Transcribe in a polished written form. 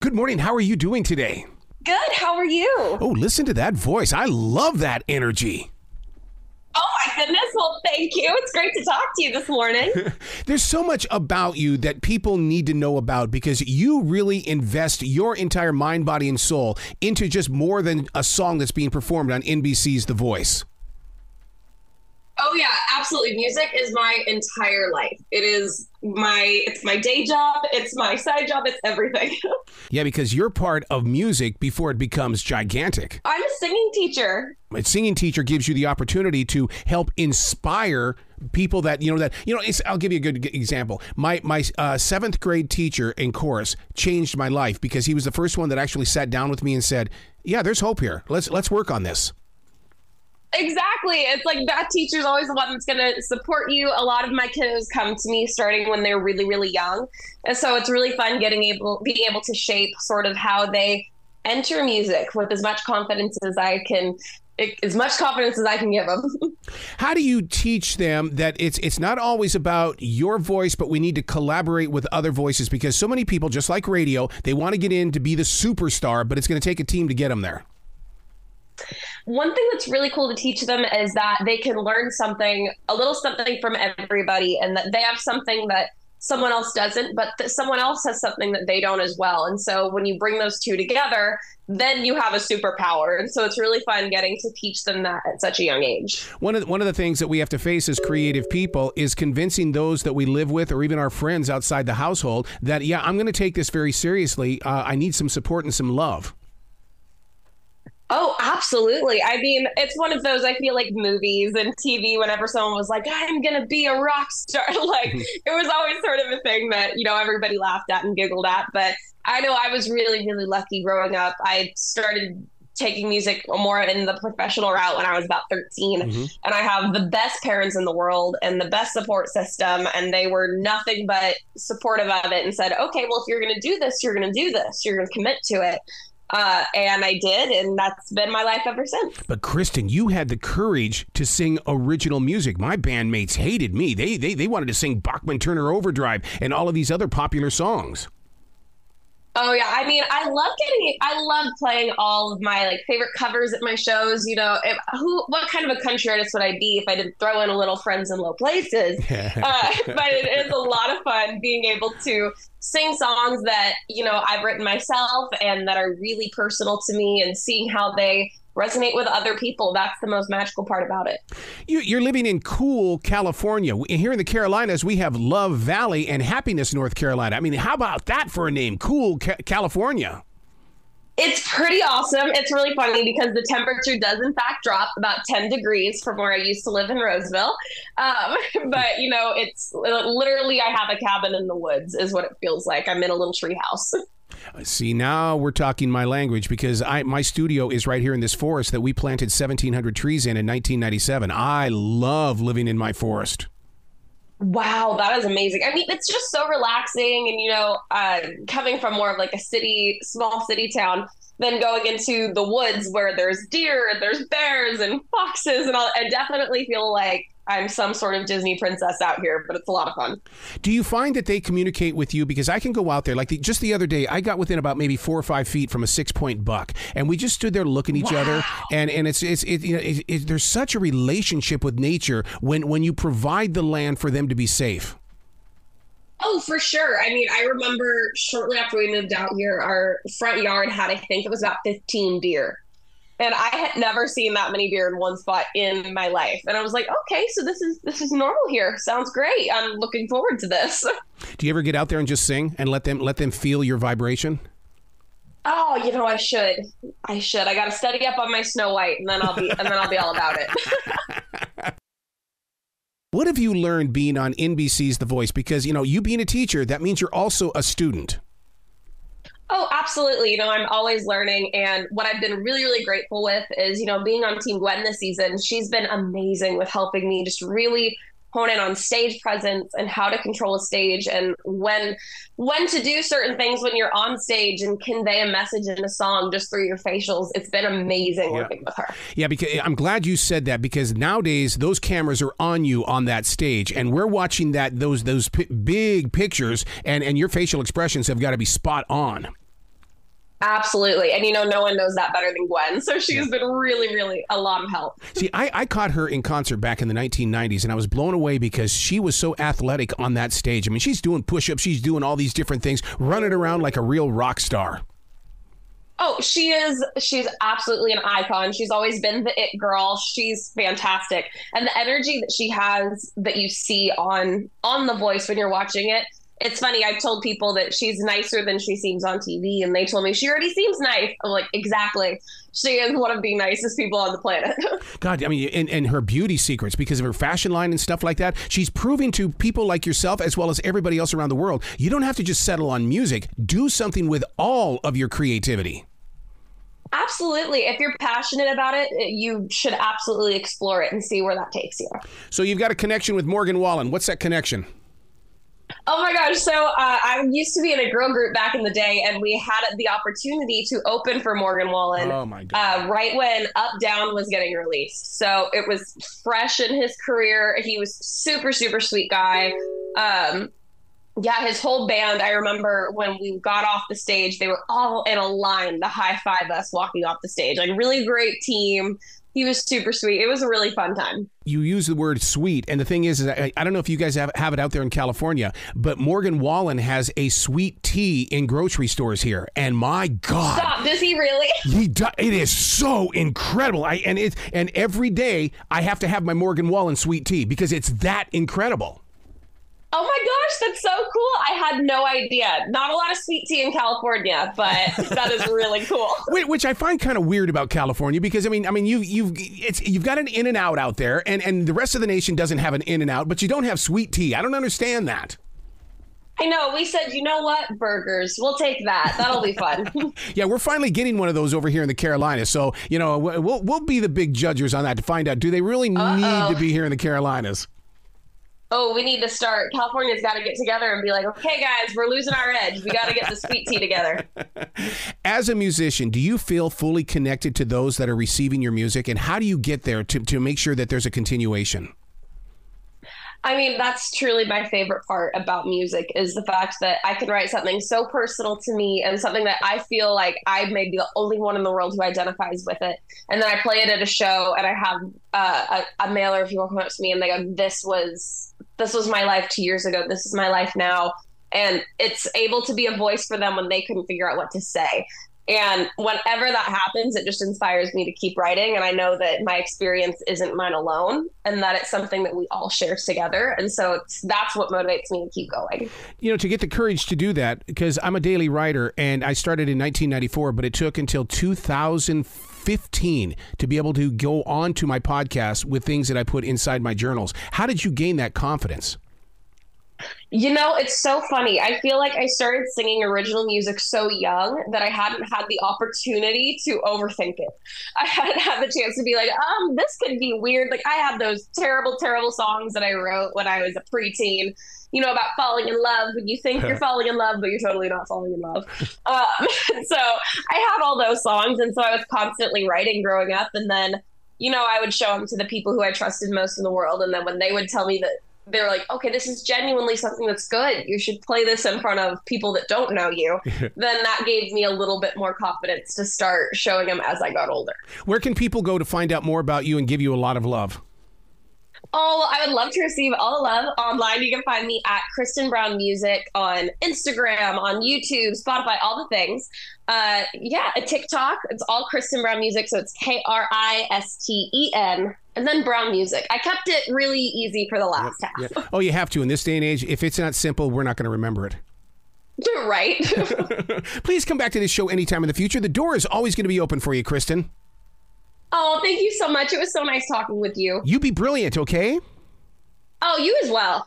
Good morning. How are you doing today? Good. How are you? Oh, listen to that voice. I love that energy. Oh, my goodness. Well, thank you. It's great to talk to you this morning. There's so much about you that people need to know about because you really invest your entire mind, body, and soul into just more than a song that's being performed on NBC's The Voice. Oh, yeah, absolutely. Music is my entire life. It's my day job. It's my side job. It's everything. Yeah, because you're part of music before it becomes gigantic. I'm a singing teacher. A singing teacher gives you the opportunity to help inspire people I'll give you a good example. My seventh grade teacher in chorus changed my life because he was the first one that actually sat down with me and said, yeah, there's hope here. Let's work on this. Exactly. It's like that teacher's always the one that's going to support you. A lot of my kiddos come to me starting when they're really, really young. And so it's really fun being able to shape sort of how they enter music with as much confidence as I can give them. How do you teach them that it's not always about your voice, but we need to collaborate with other voices? Because so many people, just like radio, they want to get in to be the superstar, but it's going to take a team to get them there. One thing that's really cool to teach them is that they can learn a little something from everybody, and that they have something that someone else doesn't, but that someone else has something that they don't as well. And so when you bring those two together, then you have a superpower. And so it's really fun getting to teach them that at such a young age. One of the things that we have to face as creative people is convincing those that we live with or even our friends outside the household that, yeah, I'm going to take this very seriously. I need some support and some love. Oh, absolutely. I mean, it's one of those, I feel like movies and TV, whenever someone was like, I'm going to be a rock star, it was always sort of a thing that, everybody laughed at and giggled at. But I know I was really, really lucky growing up. I started taking music more in the professional route when I was about 13. Mm-hmm. And I have the best parents in the world and the best support system. And they were nothing but supportive of it and said, okay, well, if you're going to do this, you're going to do this. You're going to commit to it. And I did, and that's been my life ever since. But Kristen, you had the courage to sing original music. My bandmates hated me. They wanted to sing Bachman Turner Overdrive and all of these other popular songs. Oh yeah, I mean, I love playing all of my favorite covers at my shows. What kind of a country artist would I be if I didn't throw in a little Friends in Low Places? But it is a lot of fun being able to sing songs that I've written myself and that are really personal to me, and seeing how they resonate with other people. That's the most magical part about it. You're living in cool California. Here in the Carolinas, we have Love Valley and Happiness, North Carolina. I mean, how about that for a name? Cool California. It's pretty awesome. It's really funny because the temperature does in fact drop about 10 degrees from where I used to live in Roseville. But it's literally, I have a cabin in the woods is what it feels like. I'm in a little tree house. See, now we're talking my language because my studio is right here in this forest that we planted 1,700 trees in 1997. I love living in my forest. Wow, that is amazing. I mean, it's just so relaxing. And, coming from more of a small city town, then going into the woods where there's deer, there's bears and foxes, and I definitely feel like I'm some sort of Disney princess out here, but it's a lot of fun. Do you find that they communicate with you? Because I can go out there, just the other day, I got within about maybe 4 or 5 feet from a 6-point buck, and we just stood there looking at each other, and there's such a relationship with nature when you provide the land for them to be safe. Oh, for sure. I mean, I remember shortly after we moved out here, our front yard had, I think it was about 15 deer. And I had never seen that many deer in one spot in my life. And I was like, okay, so this is normal here. Sounds great. I'm looking forward to this. Do you ever get out there and just sing and let them feel your vibration? Oh, I should. I got to study up on my Snow White, and then I'll be all about it. What have you learned being on NBC's The Voice? Because, you being a teacher, that means you're also a student. Oh, absolutely. I'm always learning. And what I've been really, really grateful with is, being on Team Gwen this season. She's been amazing with helping me just really hone in on stage presence and how to control a stage and when to do certain things when you're on stage and convey a message in a song just through your facials. It's been amazing working with her. Yeah, because I'm glad you said that, because nowadays those cameras are on you on that stage, and we're watching those big pictures, and your facial expressions have got to be spot on. Absolutely. And no one knows that better than Gwen. So she's been really, really a lot of help. See, I caught her in concert back in the 1990s, and I was blown away because she was so athletic on that stage. I mean, she's doing push-ups, she's doing all these different things, running around like a real rock star. Oh, she is. She's absolutely an icon. She's always been the it girl. She's fantastic. And the energy that she has that you see on The Voice when you're watching it. It's funny. I've told people that she's nicer than she seems on TV, and they told me she already seems nice. I'm like, exactly. She is one of the nicest people on the planet. God, I mean, and her beauty secrets, because of her fashion line and stuff like that, she's proving to people like yourself, as well as everybody else around the world, you don't have to just settle on music. Do something with all of your creativity. Absolutely. If you're passionate about it, you should absolutely explore it and see where that takes you. So you've got a connection with Morgan Wallen. What's that connection? Oh my gosh. So I used to be in a girl group back in the day, and we had the opportunity to open for Morgan Wallen. Oh my God. Right when Up Down was getting released. So it was fresh in his career. He was super, super sweet guy. Yeah, his whole band, I remember when we got off the stage, they were all in a line to high five us walking off the stage. Like, really great team. He was super sweet. It was a really fun time. You use the word sweet, and the thing is I don't know if you guys have it out there in California, but Morgan Wallen has a sweet tea in grocery stores here, and my God. Stop, does he really? It is so incredible. And every day I have to have my Morgan Wallen sweet tea because it's that incredible. Oh my gosh, that's so cool. I had no idea. Not a lot of sweet tea in California, but that is really cool. Which I find kind of weird about California, because I mean you've got an In-N-Out out there, and the rest of the nation doesn't have an In-N-Out, but you don't have sweet tea. I don't understand that. I know. We said, you know what? Burgers. We'll take that. That'll be fun. Yeah, we're finally getting one of those over here in the Carolinas. So, we'll be the big judges on that to find out, do they really need to be here in the Carolinas? Oh, we need to start. California's got to get together and be like, okay, guys, we're losing our edge. We got to get the sweet tea together. As a musician, do you feel fully connected to those that are receiving your music? And how do you get there to make sure that there's a continuation? I mean, that's truly my favorite part about music, is the fact that I can write something so personal to me and something that I feel like I may be the only one in the world who identifies with it. And then I play it at a show, and I have a mailer of people come up to me and they go, this was my life 2 years ago. This is my life now. And it's able to be a voice for them when they couldn't figure out what to say. And whenever that happens, it just inspires me to keep writing. And I know that my experience isn't mine alone, and that it's something that we all share together. And so that's what motivates me to keep going. To get the courage to do that, because I'm a daily writer, and I started in 1994, but it took until 2015 to be able to go on to my podcast with things that I put inside my journals. How did you gain that confidence? It's so funny. I feel like I started singing original music so young that I hadn't had the opportunity to overthink it. I hadn't had the chance to be like, this could be weird. Like, I had those terrible, terrible songs that I wrote when I was a preteen, about falling in love when you think you're falling in love, but you're totally not falling in love. So I had all those songs. And so I was constantly writing growing up. And then, I would show them to the people who I trusted most in the world. And then when they would tell me that, they're like, okay, this is genuinely something that's good. You should play this in front of people that don't know you. Then that gave me a little bit more confidence to start showing them as I got older. Where can people go to find out more about you and give you a lot of love? Oh, I would love to receive all the love online. You can find me at Kristen Brown Music on Instagram, on YouTube, Spotify, all the things. A TikTok. It's all Kristen Brown Music. So it's Kristen and then Brown Music. I kept it really easy for the last half. Yeah. Oh, you have to. In this day and age, if it's not simple, we're not going to remember it. You're right. Please come back to this show anytime in the future. The door is always going to be open for you, Kristen. Oh, thank you so much. It was so nice talking with you. You be brilliant, okay? Oh, you as well.